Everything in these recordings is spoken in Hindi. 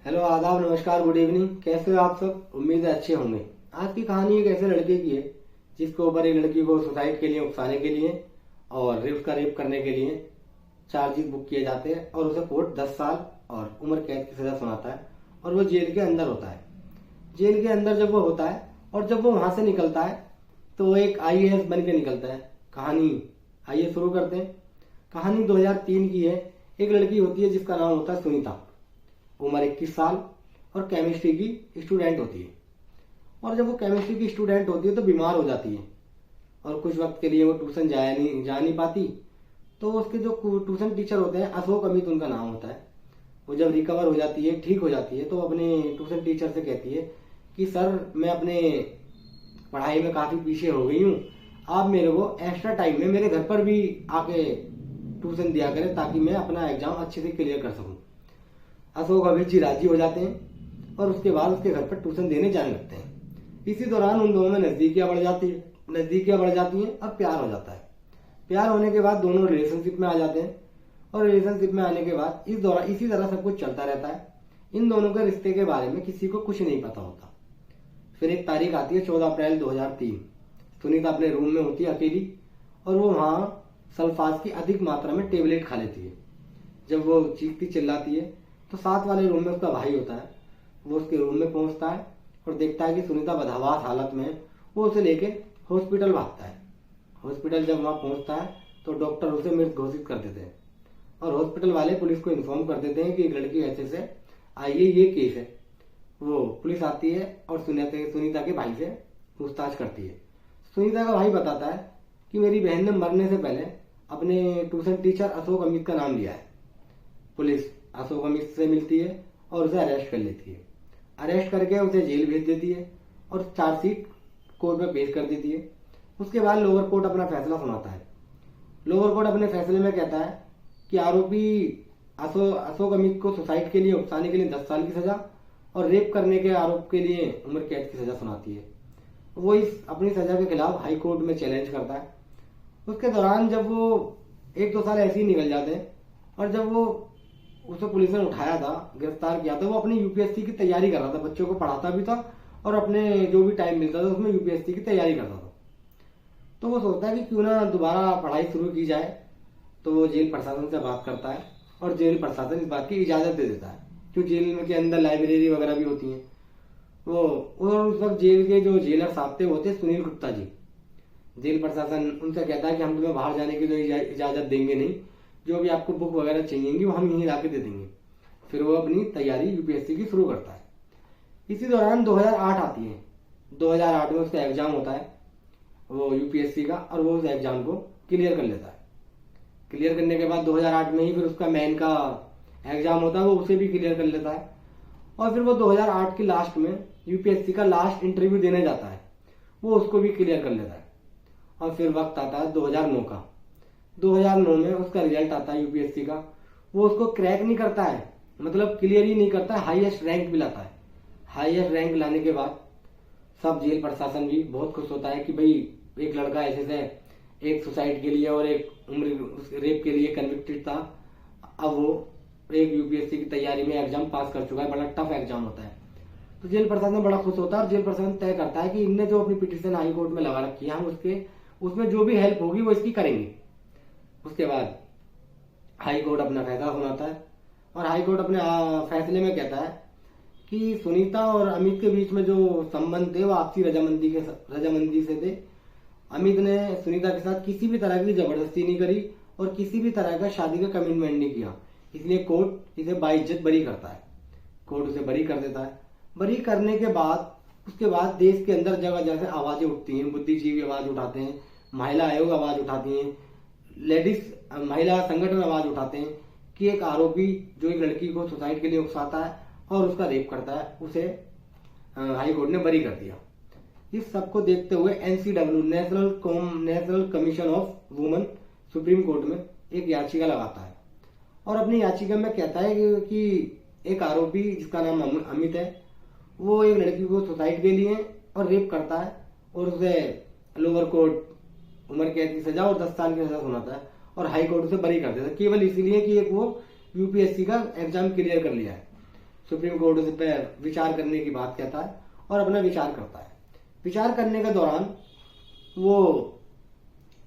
हेलो, आदाब, नमस्कार, गुड इवनिंग। कैसे हो आप सब? उम्मीद है अच्छे होंगे। आज की कहानी एक ऐसे लड़के की है जिसके ऊपर एक लड़की को सुसाइड के लिए उकसाने के लिए और उसका रेप करने के लिए चार्जेस बुक किए जाते हैं और उसे कोर्ट 10 साल और उम्र कैद की सजा सुनाता है और वो जेल के अंदर होता है। जेल के अंदर जब वो होता है और जब वो वहां से निकलता है तो वो एक आईएएस बन के निकलता है। कहानी आइए शुरू करते हैं। कहानी 2003 की है। एक लड़की होती है जिसका नाम होता है सुनीता। उम्र 21 साल और केमिस्ट्री की स्टूडेंट होती है। और जब वो केमिस्ट्री की स्टूडेंट होती है तो बीमार हो जाती है और कुछ वक्त के लिए वो ट्यूशन जा नहीं पाती। तो उसके जो ट्यूशन टीचर होते हैं, अशोक अमित उनका नाम होता है, वो जब रिकवर हो जाती है, ठीक हो जाती है, तो अपने ट्यूशन टीचर से कहती है कि सर, मैं अपने पढ़ाई में काफी पीछे हो गई हूँ, आप मेरे को एक्स्ट्रा टाइम में मेरे घर पर भी आके ट्यूशन दिया करें ताकि मैं अपना एग्जाम अच्छे से क्लियर कर सकूं। अशोक अमित जी राजी हो जाते हैं और उसके बाद उसके घर पर ट्यूशन देने जाने लगते हैं। इसी दौरान उन दोनों में नजदीकियां बढ़ जाती हैं और प्यार हो जाता है। प्यार होने के बाद दोनों रिलेशनशिप में आ जाते हैं और रिलेशनशिप में आने के बाद इसी तरह सब कुछ चलता रहता है। इन दोनों के रिश्ते के बारे में किसी को कुछ नहीं पता होता। फिर एक तारीख आती है 14 अप्रैल 2003। सुनीता अपने रूम में होती है अकेली और वो वहां सल्फाज की अधिक मात्रा में टेबलेट खा लेती है। जब वो चीखती चिल्लाती है तो साथ वाले रूम में उसका भाई होता है। वो उसके रूम में पहुंचता है और देखता है कि सुनीता बदहवास हालत में है। वो उसे लेके हॉस्पिटल भागता है। हॉस्पिटल जब वहां पहुंचता है तो डॉक्टर उसे मृत घोषित कर देते हैं और हॉस्पिटल वाले पुलिस को इन्फॉर्म कर देते हैं कि एक लड़की ऐसे से आई है, ये केस है। वो पुलिस आती है और सुनीता के भाई से पूछताछ करती है। सुनीता का भाई बताता है कि मेरी बहन ने मरने से पहले अपने ट्यूशन टीचर अशोक अमित का नाम लिया है। पुलिस अशोक अमित से मिलती है और उसे अरेस्ट कर लेती है। अरेस्ट करके उसे जेल भेज देती है और चार्जशीट कोर्ट में पेश कर देती है। उसके बाद लोअर कोर्ट अपना फैसला सुनाता है। लोअर कोर्ट अपने फैसले में कहता है कि आरोपी अशोक अमित को सुसाइड के लिए उकसाने के लिए 10 साल की सजा और रेप करने के आरोप के लिए उम्र कैद की सजा सुनाती है। वो इस अपनी सजा के खिलाफ हाई कोर्ट में चैलेंज करता है। उसके दौरान जब वो 1-2 साल ऐसे ही निकल जाते हैं और जब वो उसे पुलिस ने उठाया था, गिरफ्तार किया था, वो अपनी यूपीएससी की तैयारी कर रहा था। बच्चों को पढ़ाता भी था और अपने जो भी टाइम मिलता था उसमें यूपीएससी की तैयारी करता था। तो वो सोचता है कि क्यों ना दोबारा पढ़ाई शुरू की जाए। तो वो जेल प्रशासन से बात करता है और जेल प्रशासन इस बात की इजाजत दे देता है, क्योंकि जेल के अंदर लाइब्रेरी वगैरह भी होती है। वो और उस वक्त जेल के जो जेलर साहब थे वो थे सुनील गुप्ता जी। जेल प्रशासन उनसे कहता है कि हम तुम्हें बाहर जाने की तो इजाजत देंगे नहीं, जो भी आपको बुक वगैरह चाहिए वो हम यहीं लाके दे देंगे। फिर वो अपनी तैयारी यूपीएससी की शुरू करता है। इसी दौरान 2008 आती है। 2008 में उसका एग्जाम होता है वो यूपीएससी का और वो उस एग्जाम को क्लियर कर लेता है। क्लियर करने के बाद 2008 में ही फिर उसका मेन का एग्जाम होता है, वो उसे भी क्लियर कर लेता है। और फिर वो 2008 की लास्ट में यूपीएससी का लास्ट इंटरव्यू देने जाता है, वो उसको भी क्लियर कर लेता है। और फिर वक्त आता है 2009 का। 2009 में उसका रिजल्ट आता है यूपीएससी का। वो उसको क्रैक नहीं करता है, मतलब क्लियर ही नहीं करता है, हाईएस्ट रैंक भी लाता है। हाईएस्ट रैंक लाने के बाद सब जेल प्रशासन भी बहुत खुश होता है कि भाई एक लड़का ऐसे से एक सुसाइड के लिए और एक उम्र रेप के लिए कन्विक्टेड था, अब वो एक यूपीएससी की तैयारी में एग्जाम पास कर चुका है। बड़ा टफ एग्जाम होता है। तो जेल प्रशासन बड़ा खुश होता है और जेल प्रशासन तय करता है कि इनने जो अपनी पिटीशन हाई कोर्ट में लगा रखी है, हम उसमें जो भी हेल्प होगी वो इसकी करेंगे। उसके बाद हाई कोर्ट अपना फैसला सुनाता है और हाई कोर्ट अपने फैसले में कहता है कि सुनीता और अमित के बीच में जो संबंध थे वो आपसी रजामंदी से थे। अमित ने सुनीता के साथ किसी भी तरह की जबरदस्ती नहीं करी और किसी भी तरह का शादी का कमिटमेंट नहीं किया, इसलिए कोर्ट इसे बाइज्जत बरी करता है। कोर्ट उसे बरी कर देता है। बरी करने के बाद उसके बाद देश के अंदर जगह जगह से आवाजें उठती हैं। बुद्धिजीवी आवाज उठाते हैं, महिला आयोग आवाज उठाती हैं, लेडीज महिला संगठन आवाज उठाते हैं कि एक आरोपी जो एक लड़की को सुसाइड के लिए उकसाता है और उसका रेप करता है, उसे हाई कोर्ट ने बरी कर दिया। इस सब को देखते हुए NCW national commission of women supreme court में एक याचिका लगाता है और अपनी याचिका में कहता है कि एक आरोपी जिसका नाम अमित है, वो एक लड़की को सुसाइड के लिए और रेप करता है और उसे लोअर कोर्ट उम्र कैद की सजा और 10 साल की सजा सुनाता है और हाई कोर्ट उसे बरी कर देता है, केवल इसीलिए कि एक वो यूपीएससी का एग्जाम क्लियर कर लिया है। सुप्रीम कोर्ट उस पर विचार करने की बात कहता है और अपना विचार करता है। विचार करने के दौरान वो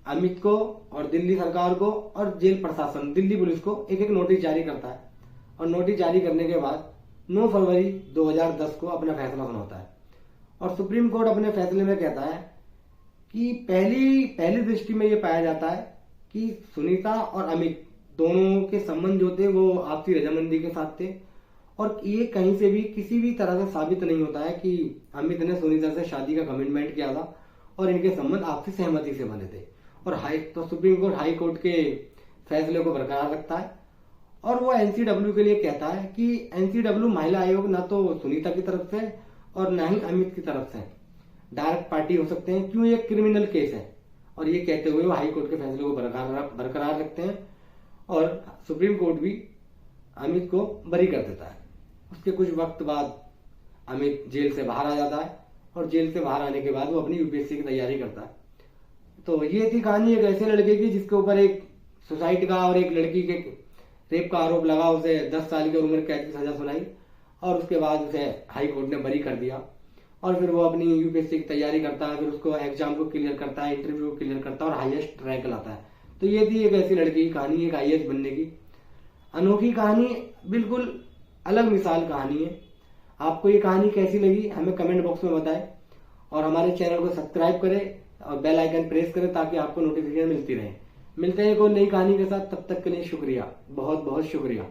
अमित को और दिल्ली सरकार को और जेल प्रशासन दिल्ली पुलिस को एक एक नोटिस जारी करता है और नोटिस जारी करने के बाद 9 फरवरी 2010 को अपना फैसला सुनाता है। और सुप्रीम कोर्ट अपने फैसले में कहता है कि पहली दृष्टि में यह पाया जाता है कि सुनीता और अमित दोनों के संबंध जो थे वो आपसी रजामंदी के साथ थे और ये कहीं से भी किसी भी तरह से साबित नहीं होता है कि अमित ने सुनीता से शादी का कमिटमेंट किया था और इनके संबंध आपसी सहमति से बने थे। और सुप्रीम कोर्ट हाई कोर्ट के फैसले को बरकरार रखता है और वो एनसीडब्ल्यू के लिए कहता है कि एनसीडब्ल्यू महिला आयोग ना तो सुनीता की तरफ से और ना ही अमित की तरफ से डायरेक्ट पार्टी हो सकते हैं, क्यों ये क्रिमिनल केस है। और ये कहते हुए वो हाई कोर्ट के फैसले को बरकरार रखते हैं और सुप्रीम कोर्ट भी अमित को बरी कर देता है। उसके कुछ वक्त बाद अमित जेल से बाहर आ जाता है और जेल से बाहर आने के बाद वो अपनी यूपीएससी की तैयारी करता है। तो ये थी कहानी एक ऐसे लड़के की जिसके ऊपर एक सुसाइड का और एक लड़की के रेप का आरोप लगा, उसे 10 साल की उम्र कैद की सजा सुनाई और उसके बाद उसे हाई कोर्ट ने बरी कर दिया। और फिर वो अपनी यूपीएससी की तैयारी करता है, फिर उसको एग्जाम को क्लियर करता है, इंटरव्यू को क्लियर करता है और हाईएस्ट रैंक लाता है। तो ये थी एक ऐसी लड़की की कहानी, एक आईएएस बनने की अनोखी कहानी, बिल्कुल अलग मिसाल कहानी है। आपको ये कहानी कैसी लगी हमें कमेंट बॉक्स में बताएं और हमारे चैनल को सब्सक्राइब करें और बेल आइकन प्रेस करें ताकि आपको नोटिफिकेशन मिलती रहे। मिलते हैं कोई नई कहानी के साथ, तब तक के लिए शुक्रिया, बहुत बहुत शुक्रिया।